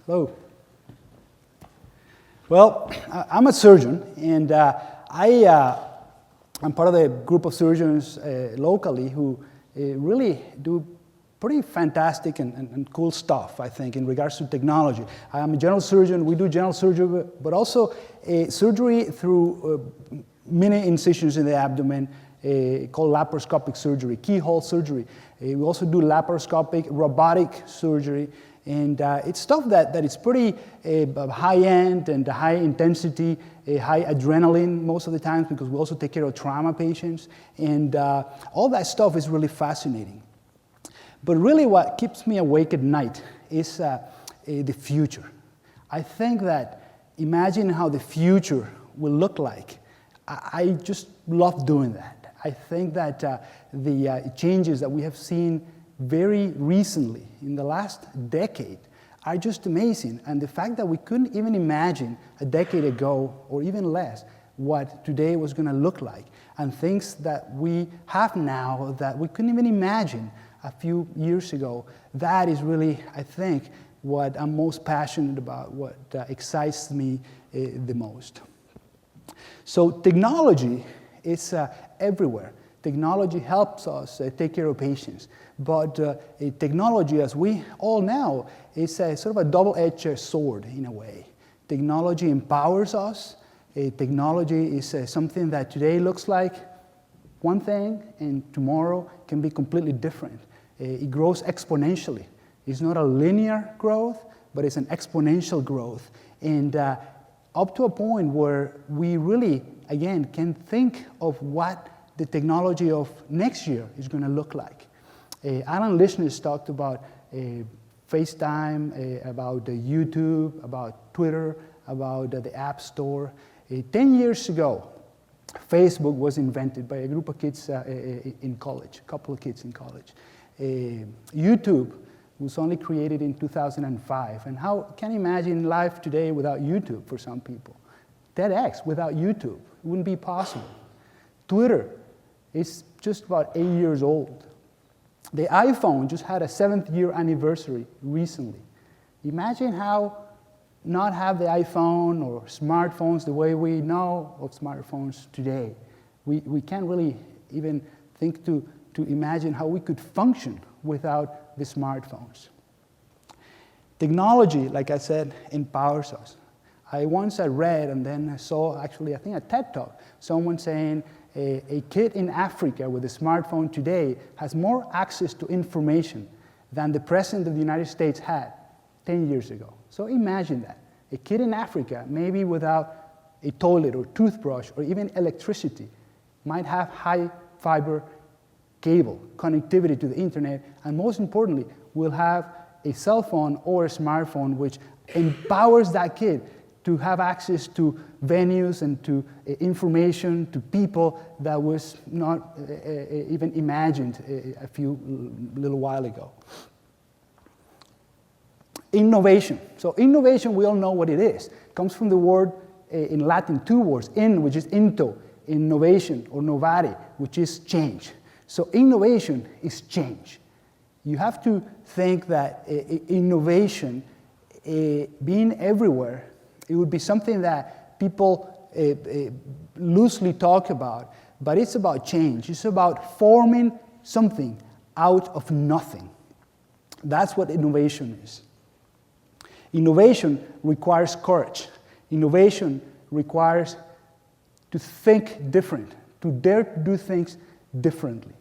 Hello. Well, I'm a surgeon, and I'm part of the group of surgeons locally who really do pretty fantastic and cool stuff, I think, in regards to technology. I'm a general surgeon. We do general surgery, but also surgery through mini incisions in the abdomen, called laparoscopic surgery, keyhole surgery. We also do laparoscopic robotic surgery, and it's stuff that is pretty high-end and high-intensity, high adrenaline most of the times, because we also take care of trauma patients, and all that stuff is really fascinating. But really what keeps me awake at night is the future. I think that imagine how the future will look like. I just love doing that. I think that the changes that we have seen very recently in the last decade are just amazing. And the fact that we couldn't even imagine a decade ago, or even less, what today was going to look like, and things that we have now that we couldn't even imagine a few years ago, that is really, I think, what I'm most passionate about, what excites me the most. So technology is everywhere. Technology helps us take care of patients. But technology, as we all know, is sort of a double-edged sword in a way. Technology empowers us. Technology is something that today looks like one thing, and tomorrow can be completely different. It grows exponentially. It's not a linear growth, but it's an exponential growth. And up to a point where we really, again, can think of what the technology of next year is going to look like. Alan Lischner talked about FaceTime, about YouTube, about Twitter, about the App Store. 10 years ago, Facebook was invented by a group of kids in college, a couple of kids in college. YouTube was only created in 2005. And how can you imagine life today without YouTube for some people? TEDx without YouTube, it wouldn't be possible. Twitter is just about 8 years old. The iPhone just had a 7th year anniversary recently. Imagine how not have the iPhone or smartphones the way we know of smartphones today. We can't really even think to imagine how we could function without the smartphones. Technology, like I said, empowers us. I once read and then I saw, actually, I think a TED Talk, someone saying a kid in Africa with a smartphone today has more access to information than the President of the United States had 10 years ago. So imagine that. A kid in Africa, maybe without a toilet or toothbrush or even electricity, might have high fiber cable connectivity to the internet, and most importantly, will have a cell phone or a smartphone which empowers that kid to have access to venues and to information, to people that was not even imagined a little while ago. Innovation. So innovation, we all know what it is. It comes from the word in Latin, 2 words, in, which is into, innovation, or novare, which is change. So innovation is change. You have to think that innovation, being everywhere, it would be something that people loosely talk about, but it's about change. It's about forming something out of nothing. That's what innovation is. Innovation requires courage. Innovation requires to think different, to dare to do things differently.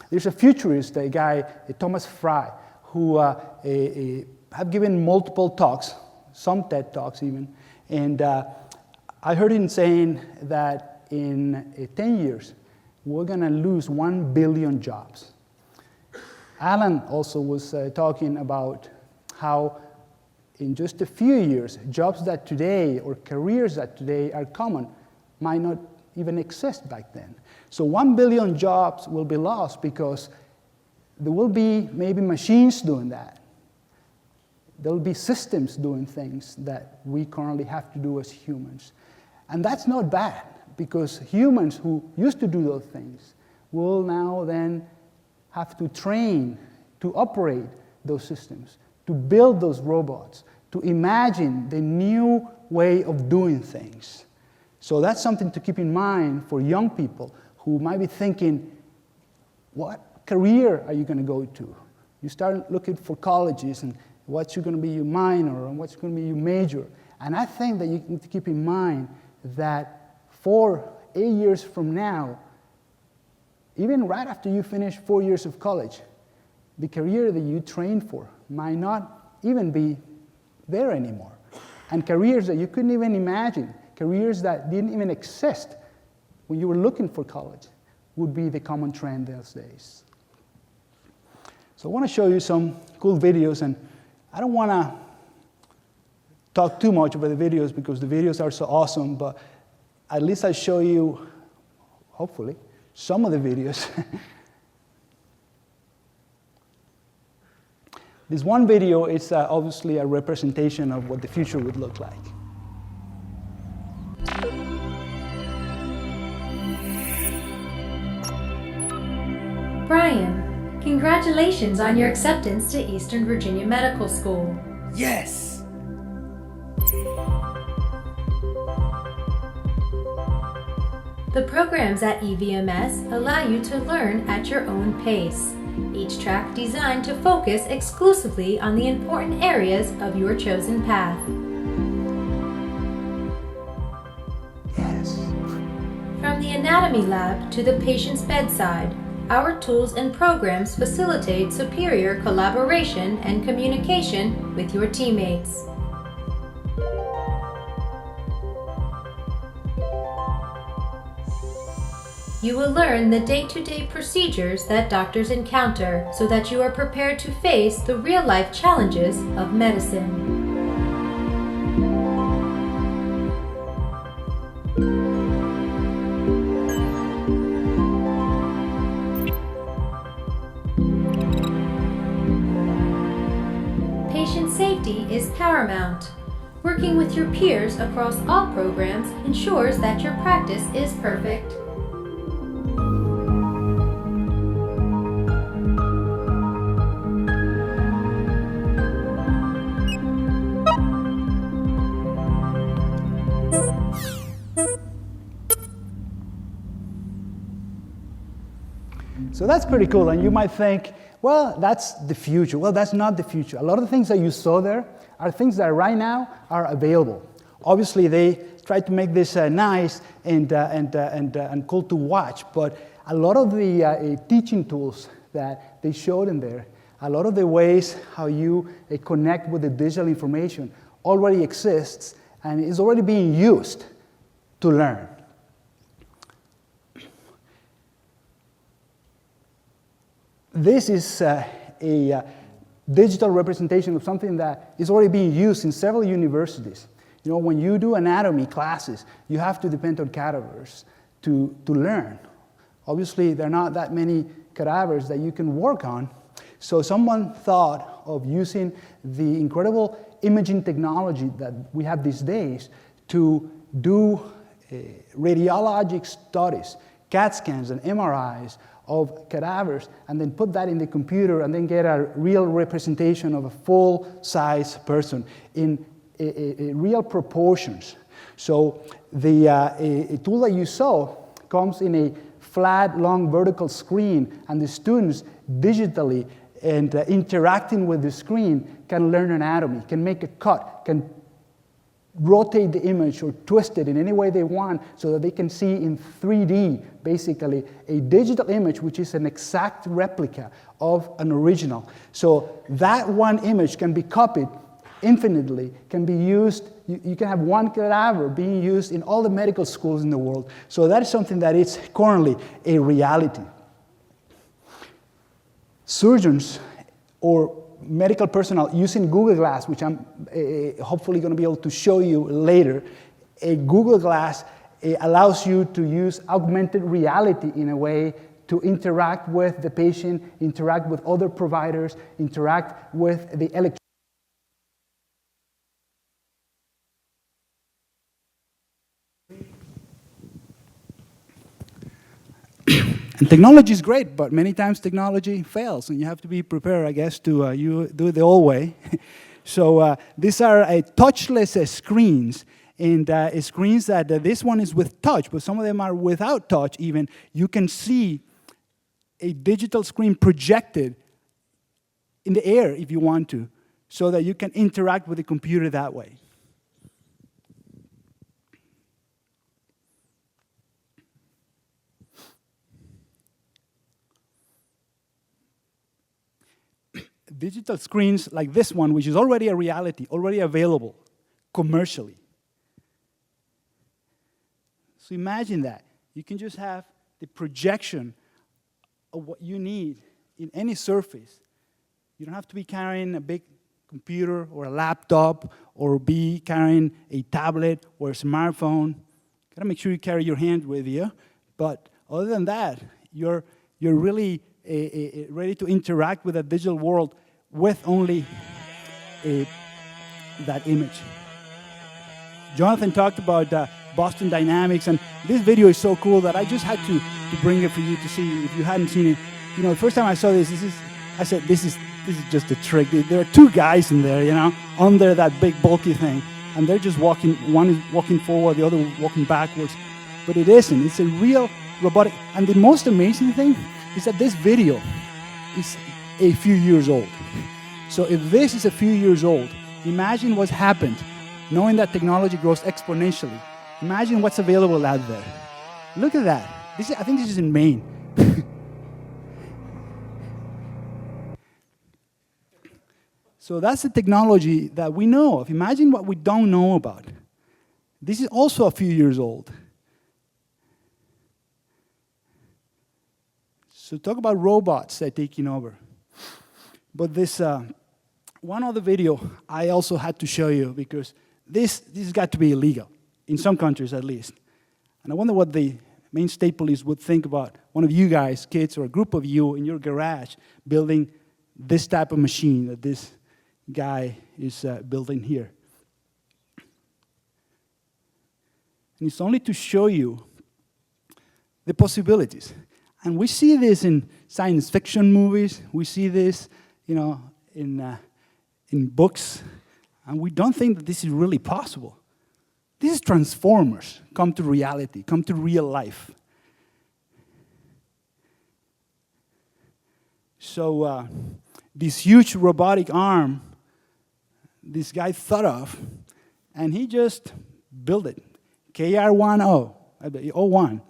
There's a futurist, a guy, Thomas Fry, who have given multiple talks, some TED Talks even, and I heard him saying that in 10 years, we're going to lose 1 billion jobs. Alan also was talking about how in just a few years, jobs that today, or careers that today are common, might not even exist back then. So 1 billion jobs will be lost because there will be maybe machines doing that. There will be systems doing things that we currently have to do as humans. And that's not bad, because humans who used to do those things will now then have to train to operate those systems, to build those robots, to imagine the new way of doing things. So that's something to keep in mind for young people who might be thinking, what career are you going to go to? You start looking for colleges and what's going to be your minor and what's going to be your major. And I think that you need to keep in mind that 8 years from now, even right after you finish 4 years of college, the career that you trained for might not even be there anymore. And careers that you couldn't even imagine, careers that didn't even exist when you were looking for college, would be the common trend these days. So I want to show you some cool videos, and I don't want to talk too much about the videos because the videos are so awesome, but at least I'll show you, hopefully, some of the videos. This one video is obviously a representation of what the future would look like. Brian, congratulations on your acceptance to Eastern Virginia Medical School. Yes! The programs at EVMS allow you to learn at your own pace. Each track designed to focus exclusively on the important areas of your chosen path. Yes. From the anatomy lab to the patient's bedside, our tools and programs facilitate superior collaboration and communication with your teammates. You will learn the day-to-day procedures that doctors encounter so that you are prepared to face the real-life challenges of medicine. Patient safety is paramount. Working with your peers across all programs ensures that your practice is perfect. So that's pretty cool, and you might think, well, that's the future. Well, that's not the future. A lot of the things that you saw there are things that right now are available. Obviously, they tried to make this nice and cool to watch, but a lot of the teaching tools that they showed in there, a lot of the ways how you connect with the digital information already exists and is already being used to learn. This is a digital representation of something that is already being used in several universities. You know, when you do anatomy classes, you have to depend on cadavers to learn. Obviously, there are not that many cadavers that you can work on. So someone thought of using the incredible imaging technology that we have these days to do radiologic studies, CAT scans and MRIs of cadavers, and then put that in the computer and then get a real representation of a full-size person in real proportions. So the a tool that you saw comes in a flat, long, vertical screen, and the students digitally and interacting with the screen can learn anatomy, can make a cut, can rotate the image or twist it in any way they want so that they can see in 3D, basically, a digital image which is an exact replica of an original. So that one image can be copied infinitely, can be used, you can have one cadaver being used in all the medical schools in the world. So that is something that is currently a reality. Surgeons or medical personnel using Google Glass, which I'm hopefully going to be able to show you later. A Google Glass allows you to use augmented reality in a way to interact with the patient, interact with other providers, interact with the electronic. And technology is great, but many times technology fails, and you have to be prepared, I guess, to you do it the old way. So these are touchless screens, and screens that this one is with touch, but some of them are without touch even. You can see a digital screen projected in the air if you want to, so that you can interact with the computer that way. Digital screens like this one, which is already a reality, already available commercially. So imagine that. You can just have the projection of what you need in any surface. You don't have to be carrying a big computer or a laptop or be carrying a tablet or a smartphone. Gotta make sure you carry your hand with you. But other than that, you're really ready to interact with a digital world with only that image. Jonathan talked about Boston Dynamics, and this video is so cool that I just had to bring it for you to see if you hadn't seen it. You know, the first time I saw this I said, this is just a trick. There are two guys in there, you know, under that big bulky thing, and they're just walking. One is walking forward, the other walking backwards. But it isn't. It's a real robotic. And the most amazing thing is that this video is a few years old. So if this is a few years old, imagine what's happened, knowing that technology grows exponentially. Imagine what's available out there. Look at that. I think this is in Maine. So that's the technology that we know of. Imagine what we don't know about. This is also a few years old. So talk about robots taking over. But this one other video I also had to show you, because this has got to be illegal, in some countries at least. And I wonder what the Maine State Police would think about one of you guys, kids, or a group of you in your garage building this type of machine that this guy is building here. And it's only to show you the possibilities. And we see this in science fiction movies. We see this, you know, in books. And we don't think that this is really possible. This is Transformers come to reality, come to real life. So this huge robotic arm, this guy thought of, and he just built it. KR-01.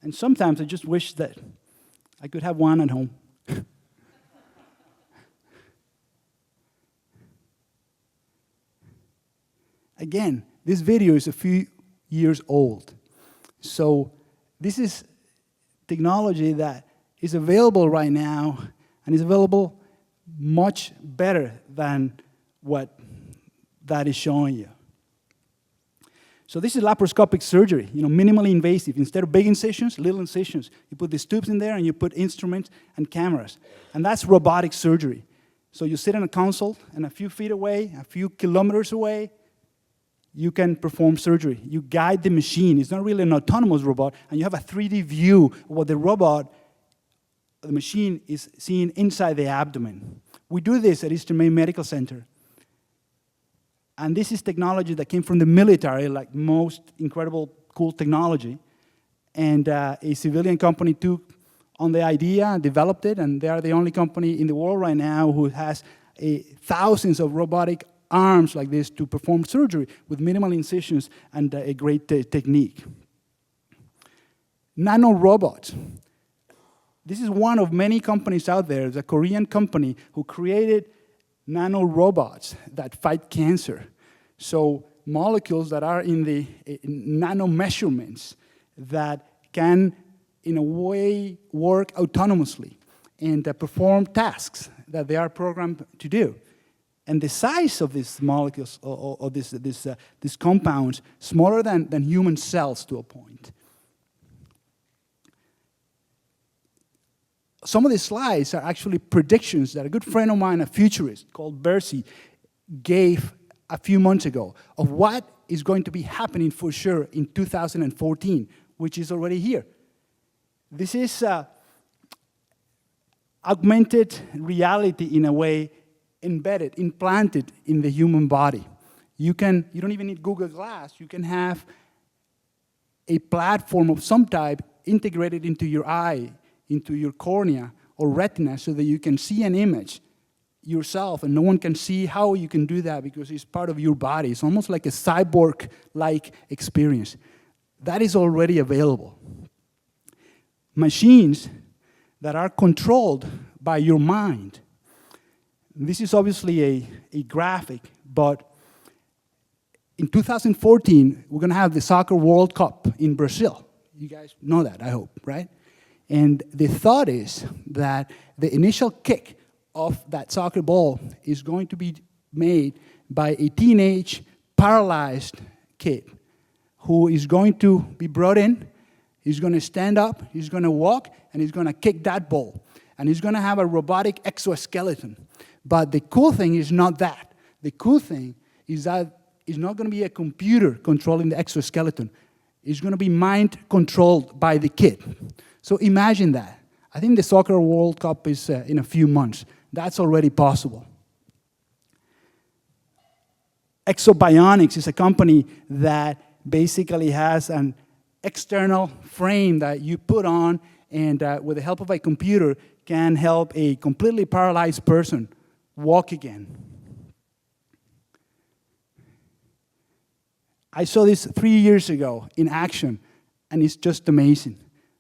And sometimes I just wish that I could have one at home. Again, this video is a few years old. So this is technology that is available right now and is available much better than what that is showing you. So this is laparoscopic surgery, you know, minimally invasive. Instead of big incisions, little incisions. You put these tubes in there and you put instruments and cameras. And that's robotic surgery. So you sit in a console and a few feet away, a few kilometers away, you can perform surgery. You guide the machine. It's not really an autonomous robot, and you have a 3D view of what the machine is seeing inside the abdomen. We do this at Eastern Maine Medical Center. And this is technology that came from the military, like most incredible, cool technology. And a civilian company took on the idea and developed it, and they are the only company in the world right now who has thousands of robotic arms like this to perform surgery with minimal incisions and a great technique. Nano robots. This is one of many companies out there. It's a Korean company who created nano robots that fight cancer. So molecules that are in the nano measurements that can, in a way, work autonomously and perform tasks that they are programmed to do. And the size of these molecules or these compounds, smaller than human cells to a point. Some of these slides are actually predictions that a good friend of mine, a futurist called Bercy, gave a few months ago of what is going to be happening for sure in 2014, which is already here. This is augmented reality in a way, embedded, implanted in the human body. You don't even need Google Glass. You can have a platform of some type integrated into your eye, into your cornea or retina, so that you can see an image yourself, and no one can see how you can do that because it's part of your body. It's almost like a cyborg-like experience. That is already available. Machines that are controlled by your mind. This is obviously a graphic, but in 2014, we're going to have the Soccer World Cup in Brazil. You guys know that, I hope, right? And the thought is that the initial kick of that soccer ball is going to be made by a teenage paralyzed kid who is going to be brought in. He's going to stand up, he's going to walk, and he's going to kick that ball. And he's going to have a robotic exoskeleton. But the cool thing is not that. The cool thing is that it's not going to be a computer controlling the exoskeleton. It's going to be mind controlled by the kid. So imagine that. I think the Soccer World Cup is in a few months. That's already possible. Exobionics is a company that basically has an external frame that you put on, and with the help of a computer can help a completely paralyzed person walk again. I saw this 3 years ago in action, and it's just amazing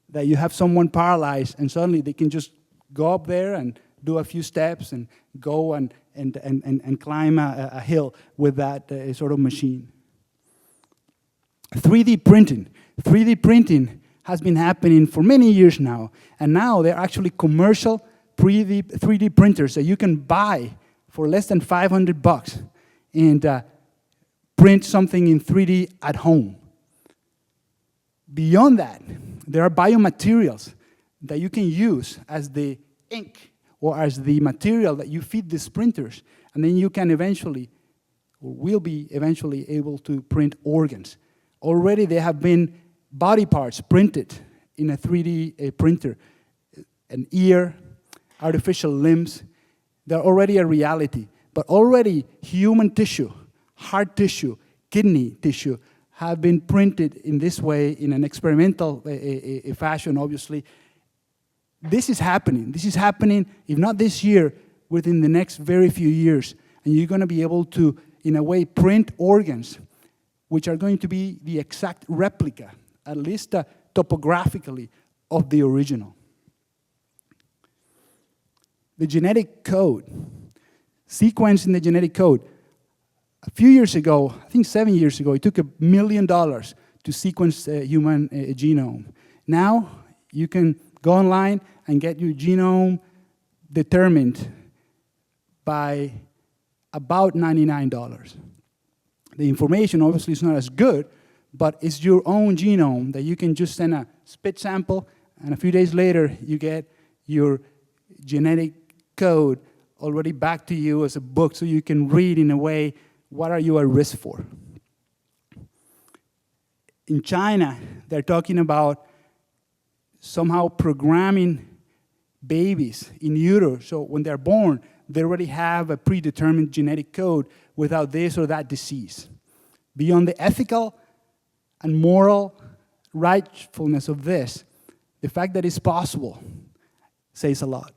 that you have someone paralyzed and suddenly they can just go up there and do a few steps and go and climb a hill with that sort of machine. 3D printing. 3D printing has been happening for many years now, and now there are actually commercial 3D printers that you can buy for less than $500 and print something in 3D at home. Beyond that, there are biomaterials that you can use as the ink or as the material that you feed these printers, and then you can eventually, or will be eventually able to print organs. Already there have been body parts printed in a 3D printer, an ear, artificial limbs. They're already a reality, but already human tissue, heart tissue, kidney tissue have been printed in this way in an experimental fashion, obviously. This is happening. This is happening, if not this year, within the next very few years. And you're going to be able to, in a way, print organs, which are going to be the exact replica, at least topographically, of the original. The genetic code, sequencing the genetic code. A few years ago, I think 7 years ago, it took $1 million to sequence the human genome. Now, you can go online and get your genome determined by about $99. The information obviously is not as good, but it's your own genome that you can just send a spit sample, and a few days later, you get your genetic code already back to you as a book, so you can read in a way, what are you at risk for? In China, they're talking about somehow programming babies in utero, so when they're born, they already have a predetermined genetic code without this or that disease. Beyond the ethical and moral rightfulness of this, the fact that it's possible says a lot.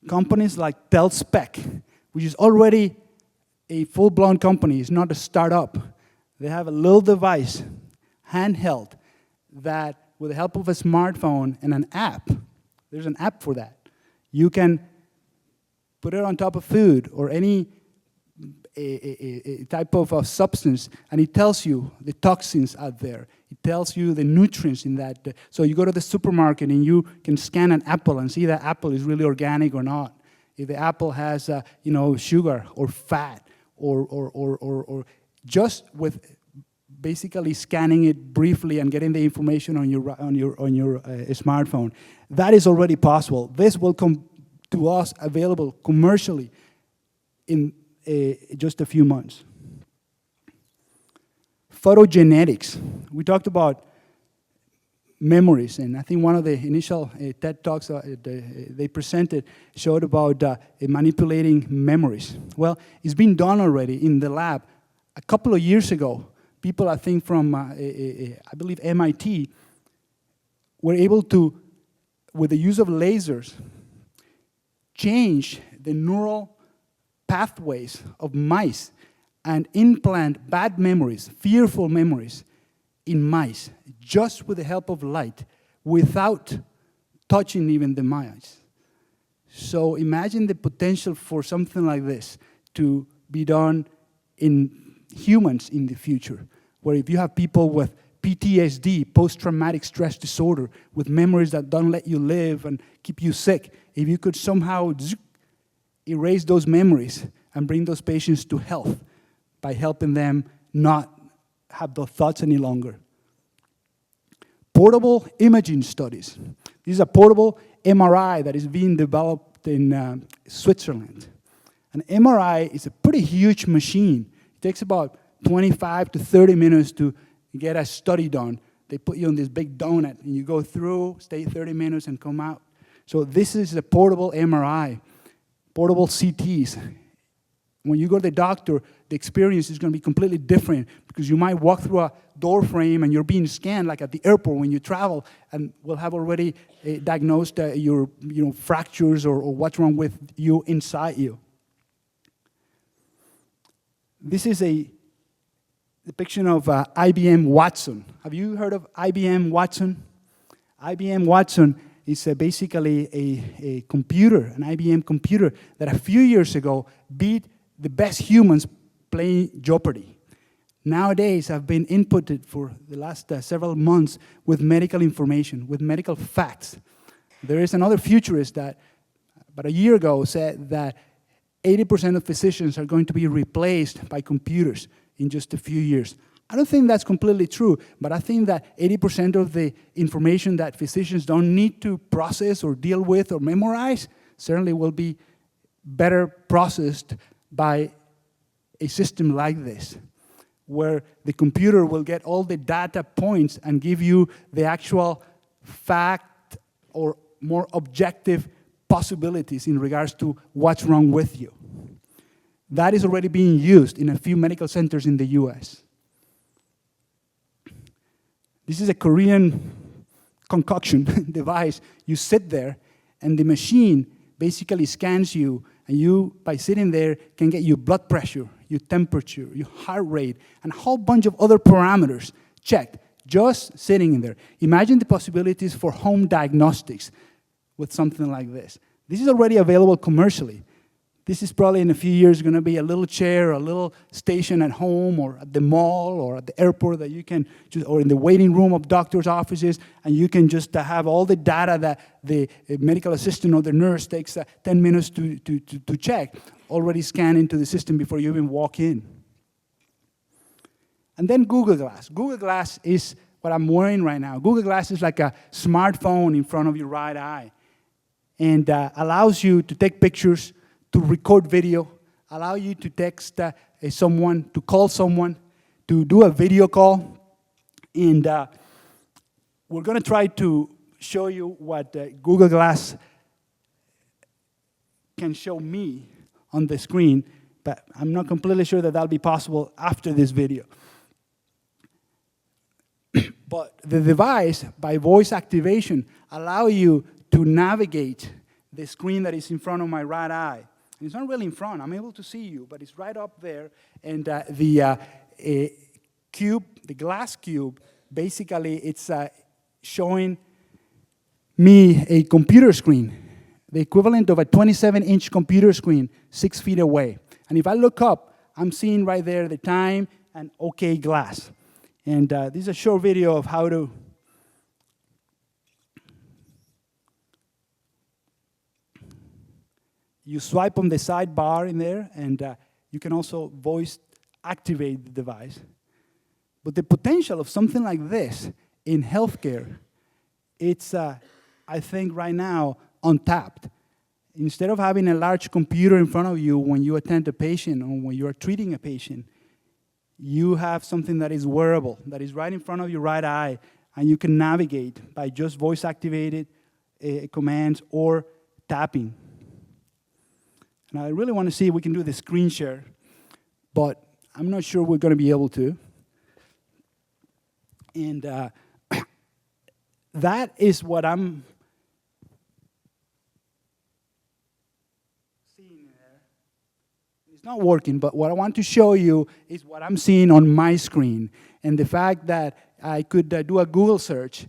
Companies like TELSpec, which is already a full-blown company, it's not a startup. They have a little device, handheld, that with the help of a smartphone and an app, there's an app for that. You can put it on top of food or any a type of substance, and it tells you the toxins out there. It tells you the nutrients in that. So you go to the supermarket and you can scan an apple and see that apple is really organic or not. If the apple has sugar or fat or just with basically scanning it briefly and getting the information on your smartphone, that is already possible. This will come to us available commercially in just a few months. photogenetics. We talked about memories, and I think one of the initial TED Talks they presented showed about manipulating memories. Well, it's been done already in the lab. A couple of years ago, people, I think from, I believe MIT, were able to, with the use of lasers, change the neural pathways of mice and implant bad memories, fearful memories, in mice, just with the help of light, without touching even the mice. So imagine the potential for something like this to be done in humans in the future, where if you have people with PTSD, post-traumatic stress disorder, with memories that don't let you live and keep you sick, if you could somehow erase those memories and bring those patients to health by helping them not have those thoughts any longer. Portable imaging studies. This is a portable MRI that is being developed in Switzerland. An MRI is a pretty huge machine. It takes about 25 to 30 minutes to get a study done. They put you on this big donut, and you go through, stay 30 minutes, and come out. So this is a portable MRI, portable CTs. When you go to the doctor, the experience is going to be completely different because you might walk through a door frame and you're being scanned like at the airport when you travel, and will have already diagnosed your fractures or what's wrong with you inside you. This is a depiction of IBM Watson. Have you heard of IBM Watson? IBM Watson is basically a computer, an IBM computer that a few years ago beat the best humans playing Jeopardy. Nowadays, have been inputted for the last several months with medical information, with medical facts. There is another futurist that about a year ago said that 80% of physicians are going to be replaced by computers in just a few years. I don't think that's completely true, but I think that 80% of the information that physicians don't need to process or deal with or memorize certainly will be better processed by a system like this, where the computer will get all the data points and give you the actual fact or more objective possibilities in regards to what's wrong with you. That is already being used in a few medical centers in the US. This is a Korean concoction device. You sit there, and the machine basically scans you, and you, by sitting there, can get your blood pressure, your temperature, your heart rate, and a whole bunch of other parameters checked, just sitting in there. Imagine the possibilities for home diagnostics with something like this. This is already available commercially. This is probably in a few years going to be a little chair, a little station at home or at the mall or at the airport that you can, or in the waiting room of doctors' offices, and you can just have all the data that the medical assistant or the nurse takes 10 minutes to check, already scanned into the system before you even walk in. And then Google Glass. Google Glass is what I'm wearing right now. Google Glass is like a smartphone in front of your right eye, and allows you to take pictures, to record video, allow you to text someone, to call someone, to do a video call. And we're going to try to show you what Google Glass can show me on the screen, but I'm not completely sure that that'll be possible after this video. But the device, by voice activation, allow you to navigate the screen that is in front of my right eye. And it's not really in front. I'm able to see you, but it's right up there. And the cube, the glass cube, basically it's showing me a computer screen, the equivalent of a 27-inch computer screen 6 feet away. And if I look up, I'm seeing right there the time and OK Glass. And this is a short video of how to you swipe on the sidebar in there, and you can also voice activate the device. But the potential of something like this in healthcare, it's, I think, right now untapped. Instead of having a large computer in front of you when you attend a patient or when you are treating a patient, you have something that is wearable, that is right in front of your right eye, and you can navigate by just voice-activated commands or tapping. And I really want to see if we can do the screen share, but I'm not sure we're going to be able to. And that is what I'm seeing there. It's not working, but what I want to show you is what I'm seeing on my screen. And the fact that I could do a Google search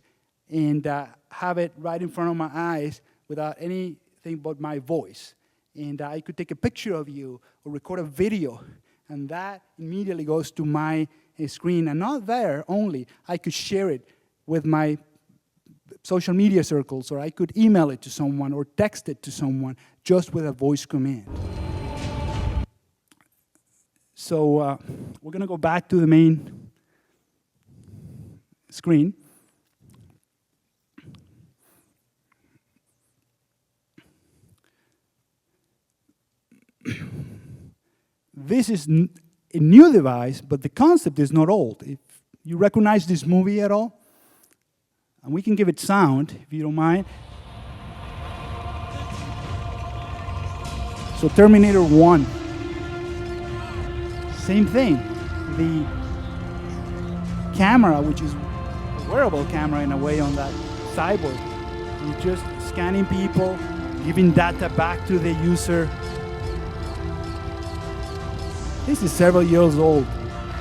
and have it right in front of my eyes without anything but my voice. And I could take a picture of you or record a video, and that immediately goes to my screen. And not there only, I could share it with my social media circles, or I could email it to someone or text it to someone just with a voice command. So we're going to go back to the main screen. This is a new device, but the concept is not old. If you recognize this movie at all, and we can give it sound, if you don't mind. So Terminator 1. Same thing. The camera, which is a wearable camera in a way on that cyborg, you're just scanning people, giving data back to the user. This is several years old,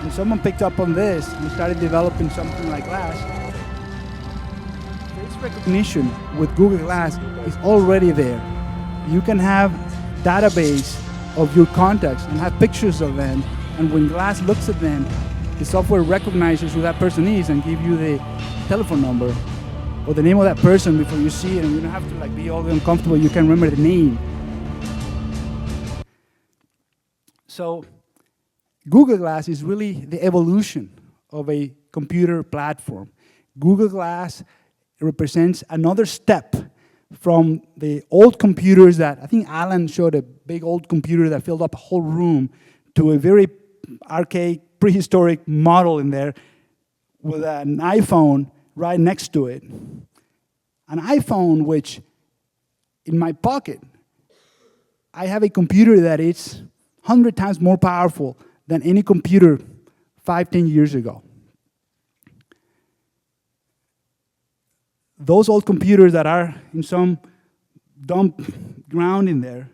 and someone picked up on this and started developing something like Glass. Face recognition with Google Glass is already there. You can have database of your contacts and have pictures of them, and when Glass looks at them, the software recognizes who that person is and give you the telephone number or the name of that person before you see it, and you don't have to be all uncomfortable. You can remember the name. So Google Glass is really the evolution of a computer platform. Google Glass represents another step from the old computers that, I think Alan showed a big old computer that filled up a whole room, to a very archaic, prehistoric model in there with an iPhone right next to it. An iPhone which, in my pocket, I have a computer that is 100 times more powerful than any computer 5-10 years ago. Those old computers that are in some dump ground in there,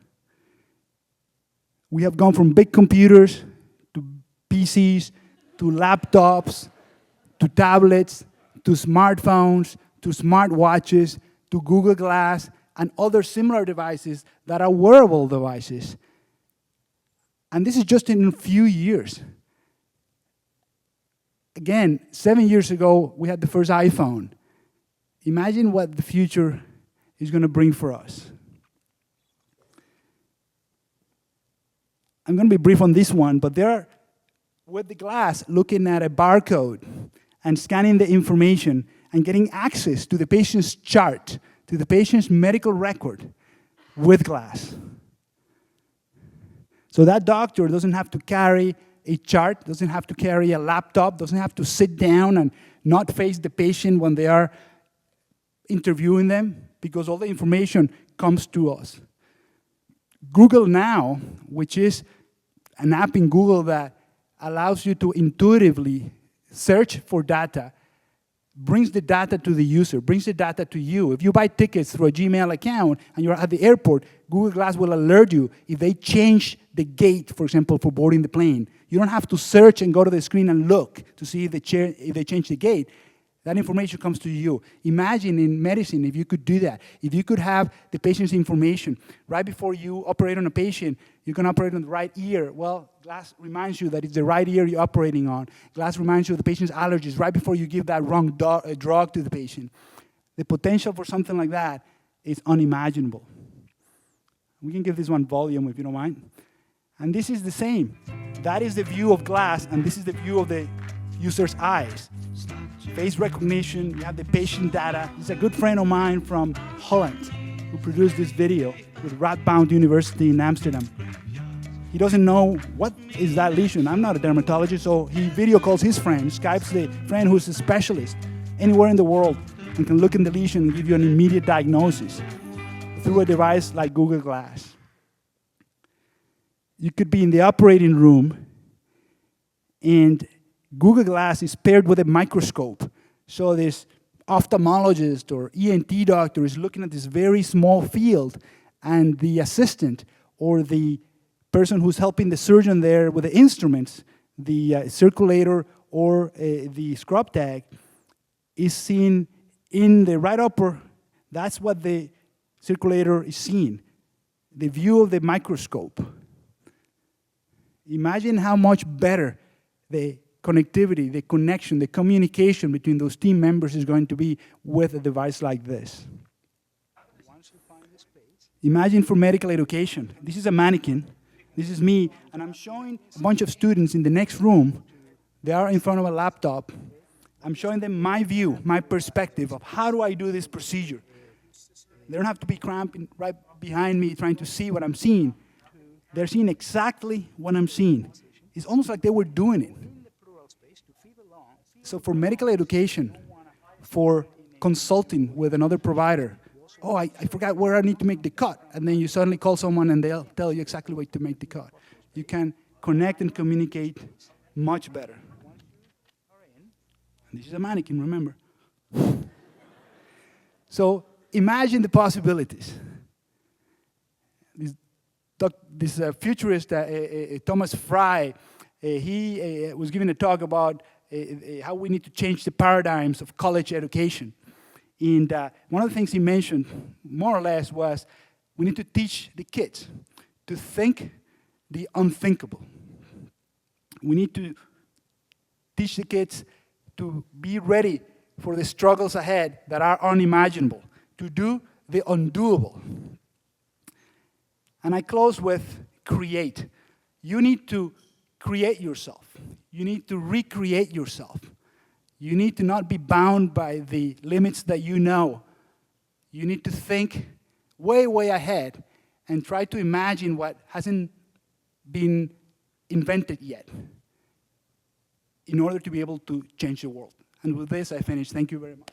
we have gone from big computers to PCs, to laptops, to tablets, to smartphones, to smartwatches, to Google Glass, and other similar devices that are wearable devices. And this is just in a few years. Again, 7 years ago, we had the first iPhone. Imagine what the future is going to bring for us. I'm going to be brief on this one, but there are, with the Glass, looking at a barcode and scanning the information and getting access to the patient's chart, to the patient's medical record with Glass. So that doctor doesn't have to carry a chart, doesn't have to carry a laptop, doesn't have to sit down and not face the patient when they are interviewing them, because all the information comes to us. Google Now, which is an app in Google that allows you to intuitively search for data, brings the data to the user, brings the data to you. If you buy tickets through a Gmail account and you're at the airport, Google Glass will alert you if they change the gate, for example, for boarding the plane. You don't have to search and go to the screen and look to see if they change the gate. That information comes to you. Imagine in medicine if you could do that. If you could have the patient's information right before you operate on a patient, you can operate on the right ear. Well, Glass reminds you that it's the right ear you're operating on. Glass reminds you of the patient's allergies right before you give that wrong drug to the patient. The potential for something like that is unimaginable. We can give this one volume if you don't mind. And this is the same. That is the view of Glass, and this is the view of the user's eyes. Face recognition, you have the patient data. He's a good friend of mine from Holland who produced this video with Radboud University in Amsterdam. He doesn't know what is that lesion. I'm not a dermatologist, so he video calls his friend, Skypes the friend who's a specialist anywhere in the world and can look in the lesion and give you an immediate diagnosis through a device like Google Glass. You could be in the operating room and Google Glass is paired with a microscope. So this ophthalmologist or ENT doctor is looking at this very small field, and the assistant or the person who's helping the surgeon there with the instruments, the circulator or the scrub tag, is seen in the right upper. That's what the circulator is seeing, the view of the microscope. Imagine how much better the connectivity, the connection, the communication between those team members is going to be with a device like this. Imagine for medical education. This is a mannequin. This is me, and I'm showing a bunch of students in the next room. They are in front of a laptop. I'm showing them my view, my perspective of how do I do this procedure. They don't have to be cramping right behind me trying to see what I'm seeing. They're seeing exactly what I'm seeing. It's almost like they were doing it. So for medical education, for consulting with another provider, oh, I forgot where I need to make the cut. And then you suddenly call someone and they'll tell you exactly where to make the cut. You can connect and communicate much better. And this is a mannequin, remember. So imagine the possibilities. This futurist, Thomas Fry, he was giving a talk about how we need to change the paradigms of college education. And one of the things he mentioned, more or less, was we need to teach the kids to think the unthinkable. We need to teach the kids to be ready for the struggles ahead that are unimaginable, to do the undoable. And I close with create. You need to create yourself. You need to recreate yourself. You need to not be bound by the limits that you know. You need to think way, way ahead and try to imagine what hasn't been invented yet in order to be able to change the world. And with this, I finish. Thank you very much.